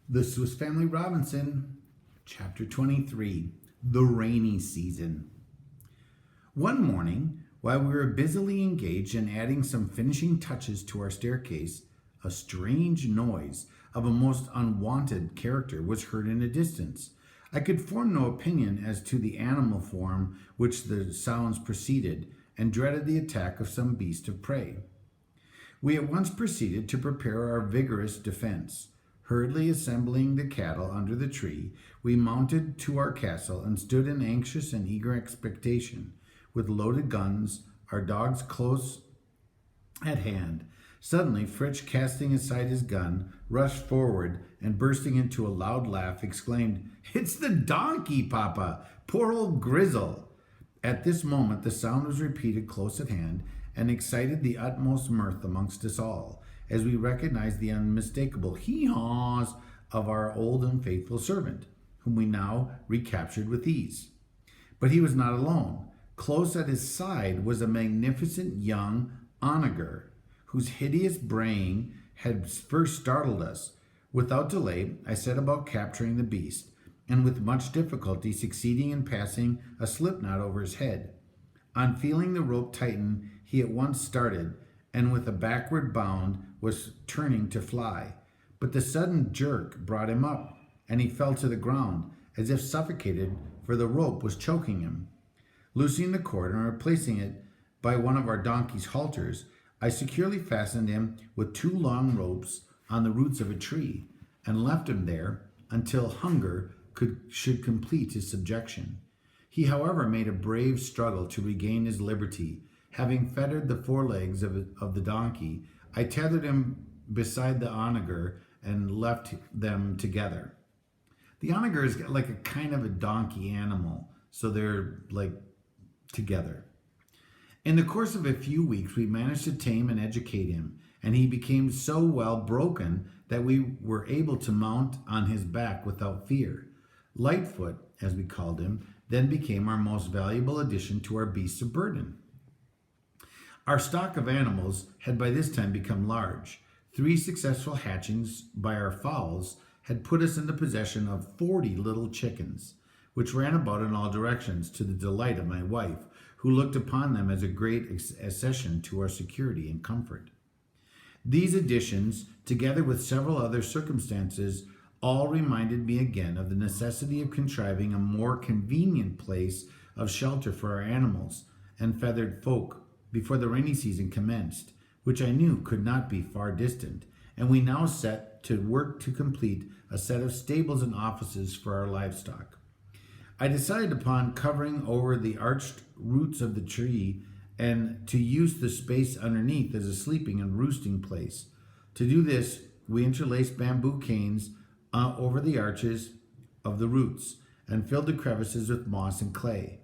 The Swiss Family Robinson, Chapter 23, The Rainy Season. One morning, while we were busily engaged in adding some finishing touches to our staircase, a strange noise of a most unwanted character was heard in the distance. I could form no opinion as to the animal form which the sounds proceeded, and dreaded the attack of some beast of prey. We at once proceeded to prepare our vigorous defense. Hurriedly assembling the cattle under the tree, we mounted to our castle and stood in anxious and eager expectation, with loaded guns, our dogs close at hand. Suddenly, Fritz, casting aside his gun, rushed forward and, bursting into a loud laugh, exclaimed, "It's the donkey, Papa! Poor old Grizzle!" At this moment, the sound was repeated close at hand and excited the utmost mirth amongst us all, as we recognized the unmistakable hee-haws of our old and faithful servant, whom we now recaptured with ease. But he was not alone. Close at his side was a magnificent young onager, whose hideous braying had first startled us. Without delay, I set about capturing the beast, and with much difficulty succeeding in passing a slipknot over his head. On feeling the rope tighten, he at once started, and with a backward bound was turning to fly. But the sudden jerk brought him up, and he fell to the ground, as if suffocated, for the rope was choking him. Loosening the cord and replacing it by one of our donkey's halters, I securely fastened him with two long ropes on the roots of a tree, and left him there until hunger should complete his subjection. He, however, made a brave struggle to regain his liberty. Having fettered the forelegs of the donkey, I tethered him beside the onager and left them together. The onager is like a kind of a donkey animal, so they're like together. In the course of a few weeks, we managed to tame and educate him, and he became so well broken that we were able to mount on his back without fear. Lightfoot, as we called him, then became our most valuable addition to our beasts of burden. Our stock of animals had by this time become large. 3 successful hatchings by our fowls had put us into possession of 40 little chickens, which ran about in all directions, to the delight of my wife, who looked upon them as a great accession to our security and comfort. These additions, together with several other circumstances, all reminded me again of the necessity of contriving a more convenient place of shelter for our animals and feathered folk before the rainy season commenced, which I knew could not be far distant, and we now set to work to complete a set of stables and offices for our livestock. I decided upon covering over the arched roots of the tree and to use the space underneath as a sleeping and roosting place. To do this, we interlaced bamboo canes over the arches of the roots and filled the crevices with moss and clay.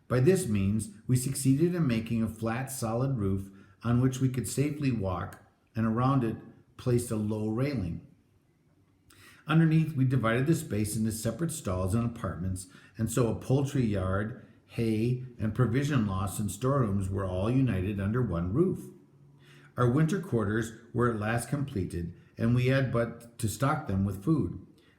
By this means, we succeeded in making a flat, solid roof on which we could safely walk, and around it placed a low railing. Underneath, we divided the space into separate stalls and apartments, and so a poultry yard, hay, and provision loft and storerooms were all united under one roof. Our winter quarters were at last completed, and we had but to stock them with food.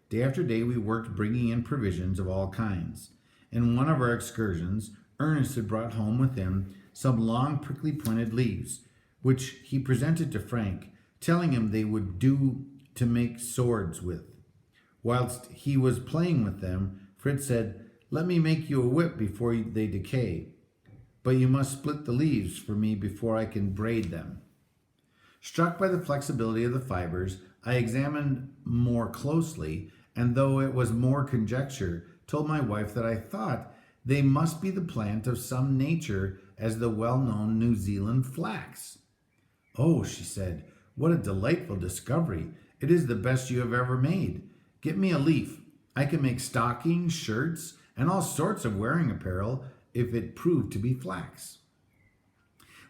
Day after day we worked, bringing in provisions of all kinds. In one of our excursions, Ernest had brought home with him some long prickly pointed leaves, which he presented to Frank, telling him they would do to make swords with. Whilst he was playing with them, Fritz said, "Let me make you a whip before they decay, but you must split the leaves for me before I can braid them." Struck by the flexibility of the fibers, I examined more closely, and though it was more conjecture, told my wife that I thought they must be the plant of some nature as the well-known New Zealand flax. "Oh," she said, "what a delightful discovery. It is the best you have ever made. Get me a leaf. I can make stockings, shirts, and all sorts of wearing apparel if it proved to be flax."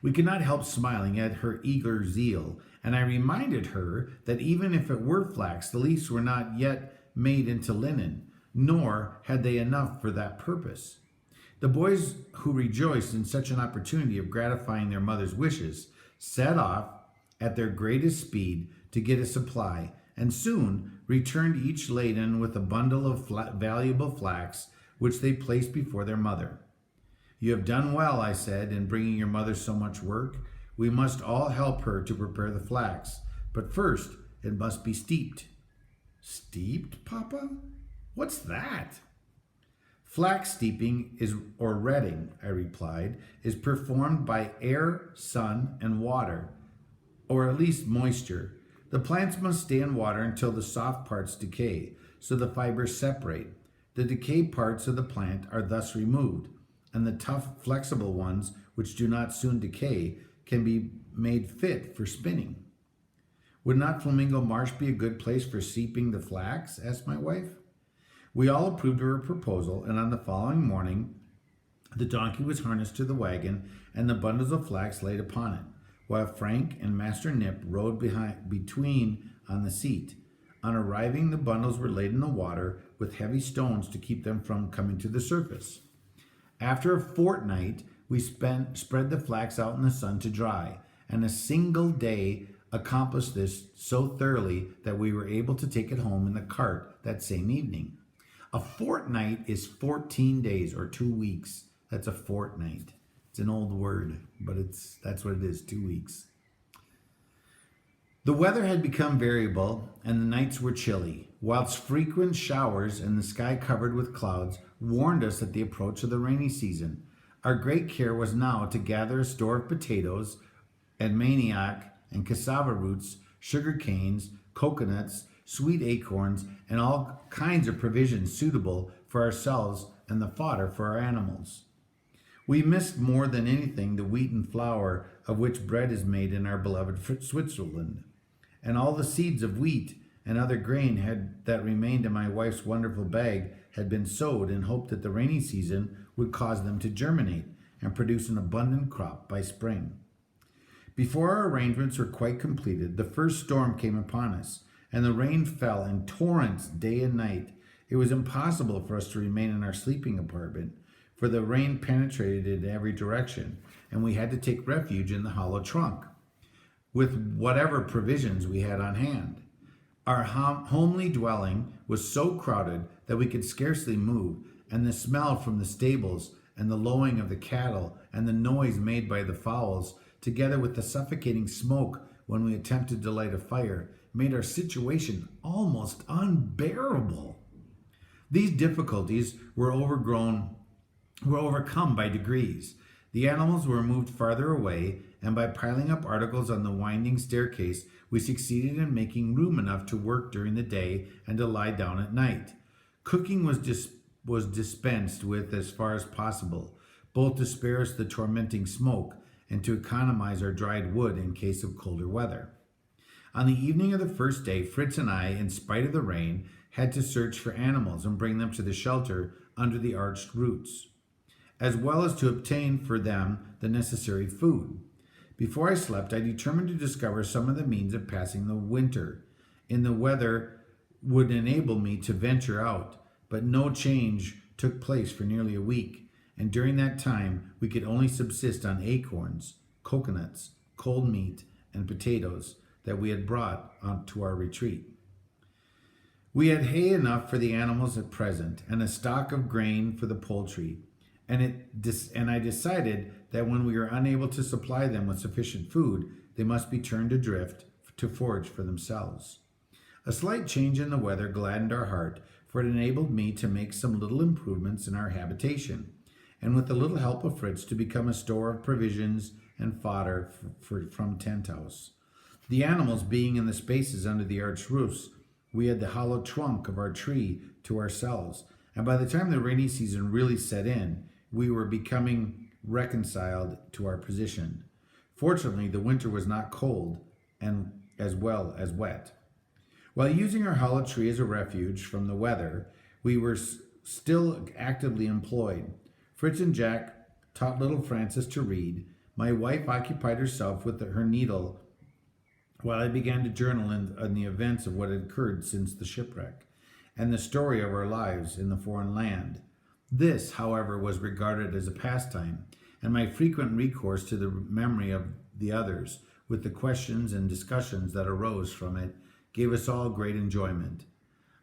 We could not help smiling at her eager zeal, and I reminded her that even if it were flax, the leaves were not yet made into linen, nor had they enough for that purpose. The boys, who rejoiced in such an opportunity of gratifying their mother's wishes, set off at their greatest speed to get a supply, and soon returned each laden with a bundle of valuable flax, which they placed before their mother. "You have done well," I said, "in bringing your mother so much work. We must all help her to prepare the flax, but first it must be steeped." "Steeped, Papa? What's that?" "Flax steeping or retting," I replied, "is performed by air, sun, and water, or at least moisture. The plants must stay in water until the soft parts decay, so the fibers separate. The decayed parts of the plant are thus removed, and the tough, flexible ones, which do not soon decay, can be made fit for spinning." "Would not Flamingo Marsh be a good place for steeping the flax?" asked my wife. We all approved of her proposal, and on the following morning the donkey was harnessed to the wagon and the bundles of flax laid upon it, while Frank and Master Nip rode between on the seat. On arriving, the bundles were laid in the water with heavy stones to keep them from coming to the surface. After a fortnight, we spread the flax out in the sun to dry, and a single day accomplished this so thoroughly that we were able to take it home in the cart that same evening. A fortnight is 14 days or 2 weeks. That's a fortnight. It's an old word, but that's what it is, 2 weeks. The weather had become variable, and the nights were chilly, whilst frequent showers and the sky covered with clouds warned us at the approach of the rainy season. Our great care was now to gather a store of potatoes and manioc and cassava roots, sugar canes, coconuts, sweet acorns, and all kinds of provisions suitable for ourselves and the fodder for our animals. We missed more than anything the wheaten flour of which bread is made in our beloved Switzerland, and all the seeds of wheat and other grain that remained in my wife's wonderful bag had been sowed in hope that the rainy season would cause them to germinate and produce an abundant crop by spring. Before our arrangements were quite completed, the first storm came upon us, and the rain fell in torrents day and night. It was impossible for us to remain in our sleeping apartment, for the rain penetrated in every direction, and we had to take refuge in the hollow trunk, with whatever provisions we had on hand. Our homely dwelling was so crowded that we could scarcely move, and the smell from the stables and the lowing of the cattle and the noise made by the fowls, together with the suffocating smoke when we attempted to light a fire, made our situation almost unbearable. These difficulties were overcome by degrees. The animals were moved farther away, and by piling up articles on the winding staircase, we succeeded in making room enough to work during the day and to lie down at night. Cooking was dispensed with as far as possible, both to spare us the tormenting smoke and to economize our dried wood in case of colder weather. On the evening of the first day, Fritz and I, in spite of the rain, had to search for animals and bring them to the shelter under the arched roots, as well as to obtain for them the necessary food. Before I slept, I determined to discover some of the means of passing the winter in the weather would enable me to venture out, but no change took place for nearly a week, and during that time we could only subsist on acorns, coconuts, cold meat, and potatoes that we had brought to our retreat. We had hay enough for the animals at present, and a stock of grain for the poultry, and I decided that when we were unable to supply them with sufficient food, they must be turned adrift to forage for themselves. A slight change in the weather gladdened our heart, for it enabled me to make some little improvements in our habitation, and with the little help of Fritz to become a store of provisions and fodder from tent house. The animals being in the spaces under the arched roofs, we had the hollow trunk of our tree to ourselves, and by the time the rainy season really set in, we were becoming reconciled to our position. Fortunately, the winter was not cold and as well as wet. While using our hollow tree as a refuge from the weather, we were still actively employed. Fritz and Jack taught little Francis to read. My wife occupied herself with her needle, while I began to journal on the events of what had occurred since the shipwreck, and the story of our lives in the foreign land. This, however, was regarded as a pastime, and my frequent recourse to the memory of the others, with the questions and discussions that arose from it, gave us all great enjoyment.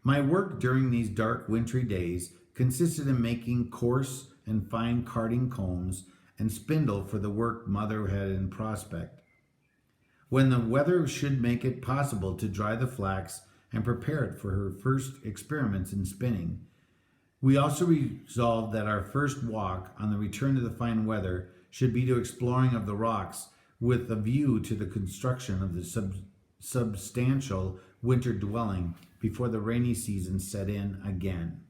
My work during these dark wintry days consisted in making coarse and fine carding combs and spindle for the work Mother had in prospect. When the weather should make it possible to dry the flax and prepare it for her first experiments in spinning, we also resolved that our first walk on the return to the fine weather should be to exploring of the rocks with a view to the construction of the substantial winter dwelling before the rainy season set in again.